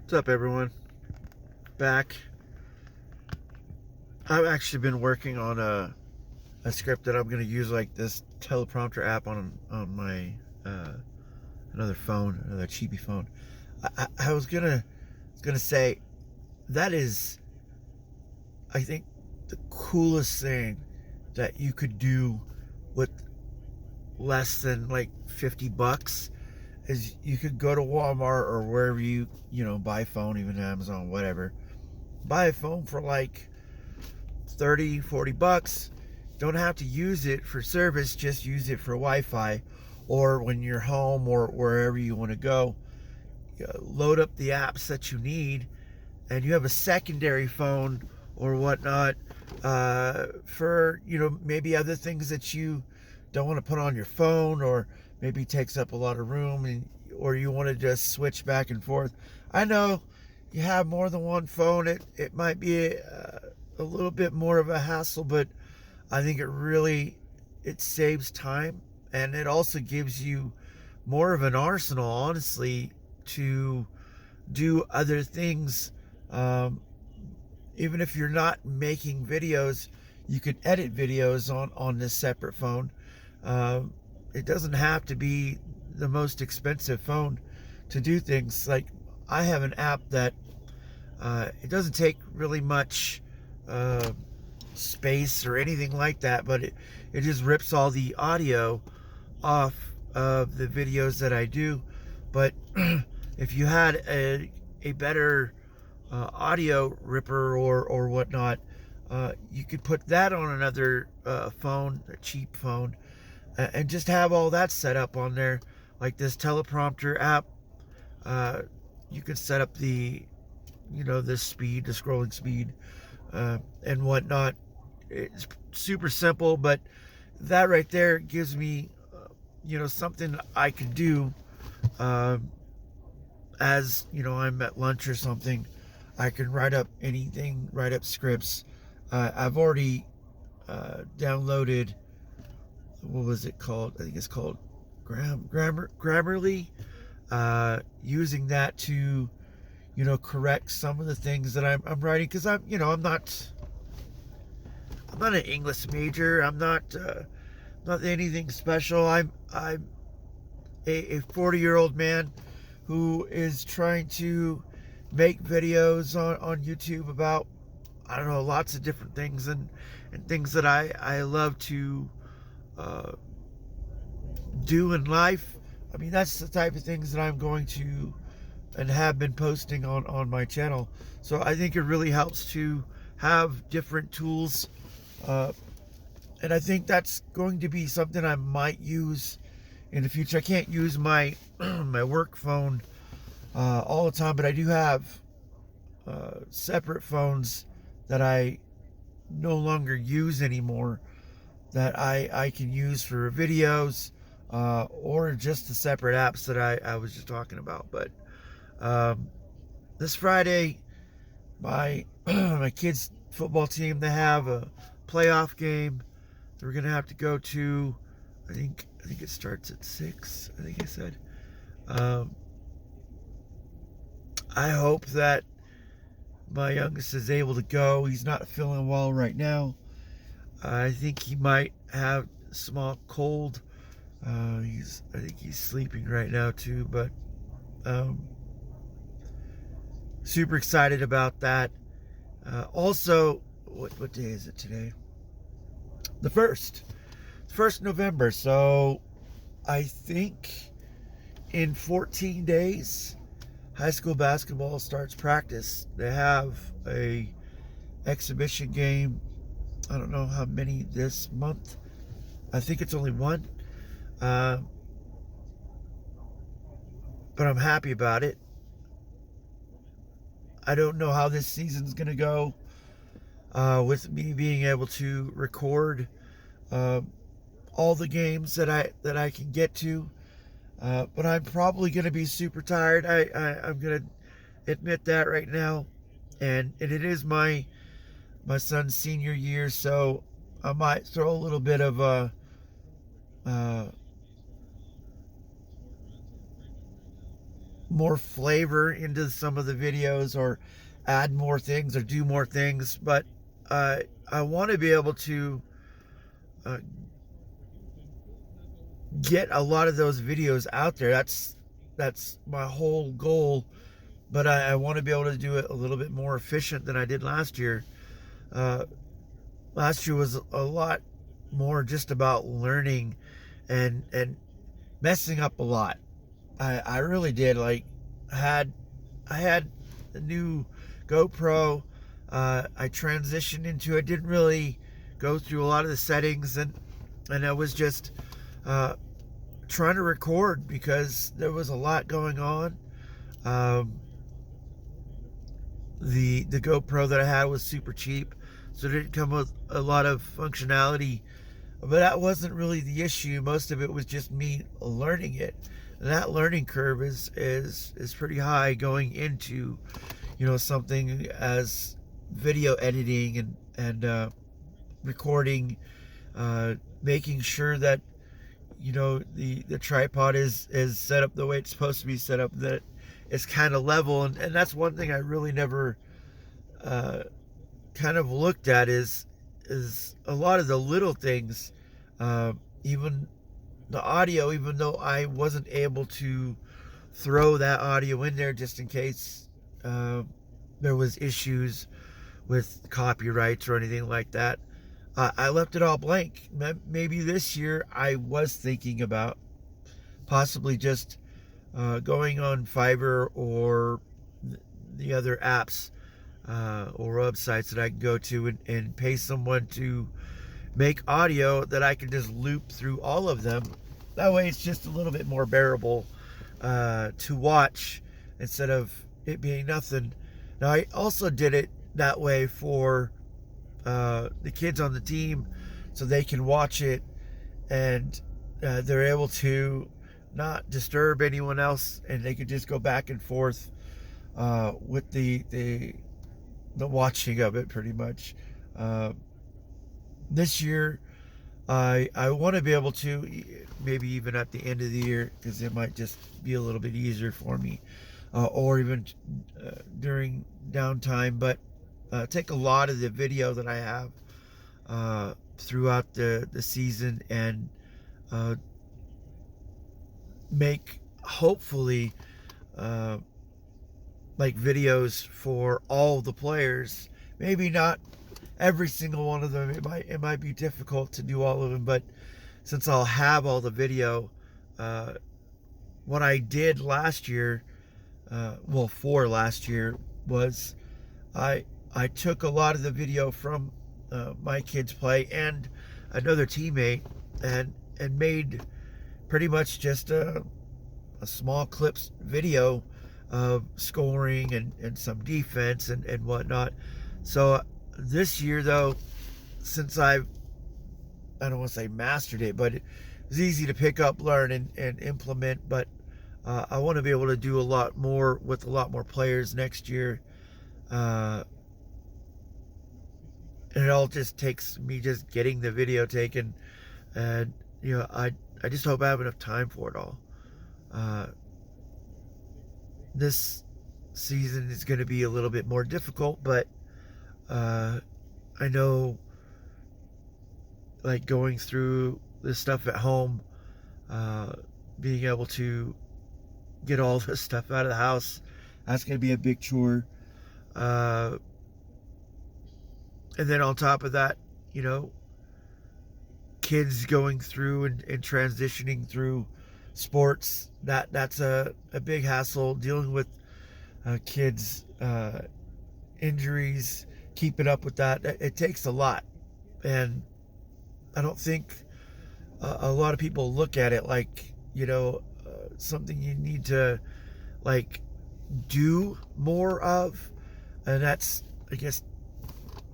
What's up, everyone? Back. I've actually been working on a script that I'm going to use, like this teleprompter app on my another phone, another cheapy phone. I was gonna say that is, I think, the coolest thing that you could do with less than like $50 is you could go to Walmart or wherever you buy a phone, even Amazon, whatever. Buy a phone for like 30-40 bucks. Don't have to use it for service, just use it for Wi-Fi, or when you're home or wherever you want to go. Load up the apps that you need, and you have a secondary phone or whatnot, for maybe other things that you don't want to put on your phone, or maybe takes up a lot of room, or you want to just switch back and forth. I know you have more than one phone. It might be a little bit more of a hassle, but I think it saves time, and it also gives you more of an arsenal, honestly, to do other things. Um, Even if you're not making videos, you can edit videos on this separate phone. Um, it doesn't have to be the most expensive phone to do things. Like, I have an app that it doesn't take really much uh, space or anything like that, but it just rips all the audio off of the videos that I do. But if you had a better audio ripper or whatnot, you could put that on another phone, a cheap phone, and just have all that set up on there. Like this teleprompter app, uh, you could set up the speed, the scrolling speed, and whatnot. It's super simple, but that right there gives me, something I can do. Um, as I'm at lunch or something, I can write up anything, write up scripts. I've already downloaded, what was it called? I think it's called Grammarly. Using that to correct some of the things that I'm writing, because I'm not an English major. I'm not anything special. I'm a 40-year-old man who is trying to make videos on YouTube about, I don't know, lots of different things, and things that I love to uh, do in life. I mean, that's the type of things that I'm going to and have been posting on my channel. So I think it really helps to have different tools, uh, and I think that's going to be something I might use in the future. I can't use my my work phone all the time, but I do have separate phones that I no longer use anymore, that I can use for videos, or just the separate apps that I was just talking about. But um, this Friday, my my kids' football team, they have a playoff game. They're gonna have to go to. I think it starts at 6. I think I said. Um, I hope that my youngest is able to go. He's not feeling well right now. I think he might have a small cold. I think he's sleeping right now too. But um, super excited about that. Also, what day is it today? The first November. So I think in 14 days, high school basketball starts practice. They have a exhibition game. I don't know how many this month. I think it's only one. Uh, but I'm happy about it. I don't know how this season's going to go, with me being able to record uh, all the games that I can get to. But I'm probably going to be super tired. I'm going to admit that right now. And it is my son's senior year, so I might throw a little bit of uh, more flavor into some of the videos, or add more things, or do more things. But I want to be able to uh, get a lot of those videos out there. That's my whole goal. But I want to be able to do it a little bit more efficient than I did last year. Uh, Last year was a lot more just about learning and messing up a lot. I really did. Like, I had a new GoPro. I transitioned into it. Didn't really go through a lot of the settings, and I was just trying to record because there was a lot going on. The GoPro that I had was super cheap, so it didn't come with a lot of functionality. But that wasn't really the issue. Most of it was just me learning it. And that learning curve is pretty high going into, something as video editing and recording, making sure that the tripod is set up the way it's supposed to be set up, that it's kind of level. And that's one thing I really never kind of looked at, is a lot of the little things. Even the audio, even though I wasn't able to throw that audio in there just in case there was issues with copyrights or anything like that, I left it all blank. Maybe this year I was thinking about possibly just going on Fiverr or the other apps or websites that I can go to and pay someone to make audio that I can just loop through all of them. That way it's just a little bit more bearable to watch instead of it being nothing. Now, I also did it that way for the kids on the team, so they can watch it and they're able to not disturb anyone else, and they could just go back and forth with the watching of it, pretty much. This year, I want to be able to, maybe even at the end of the year, because it might just be a little bit easier for me, or even during downtime, but take a lot of the video that I have throughout the season and make, hopefully, like videos for all the players. Maybe not every single one of them. It might be difficult to do all of them, but since I'll have all the video, what I did last year, for last year, was I took a lot of the video from my kids' play and another teammate, and made pretty much just a small clips video of scoring and some defense and whatnot. So this year, though, since I don't want to say mastered it, but it was easy to pick up, learn, and implement. But I want to be able to do a lot more with a lot more players next year. And it all just takes me just getting the video taken. And, I just hope I have enough time for it all. This season is going to be a little bit more difficult, but I know, like, going through this stuff at home, being able to get all this stuff out of the house, that's going to be a big chore. And then on top of that, kids going through and transitioning through sports, that's a big hassle, dealing with kids injuries, keeping up with that. It takes a lot, and I don't think a lot of people look at it like something you need to like do more of. And that's, I guess,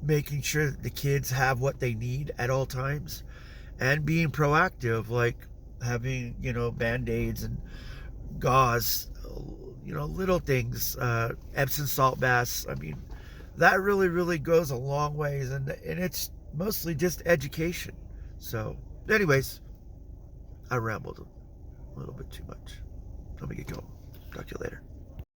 making sure that the kids have what they need at all times, and being proactive, like having band-aids and gauze, little things, Epsom salt baths. I mean, that really, really goes a long ways, and it's mostly just education. So, anyways, I rambled a little bit too much. Let me get going. Talk to you later.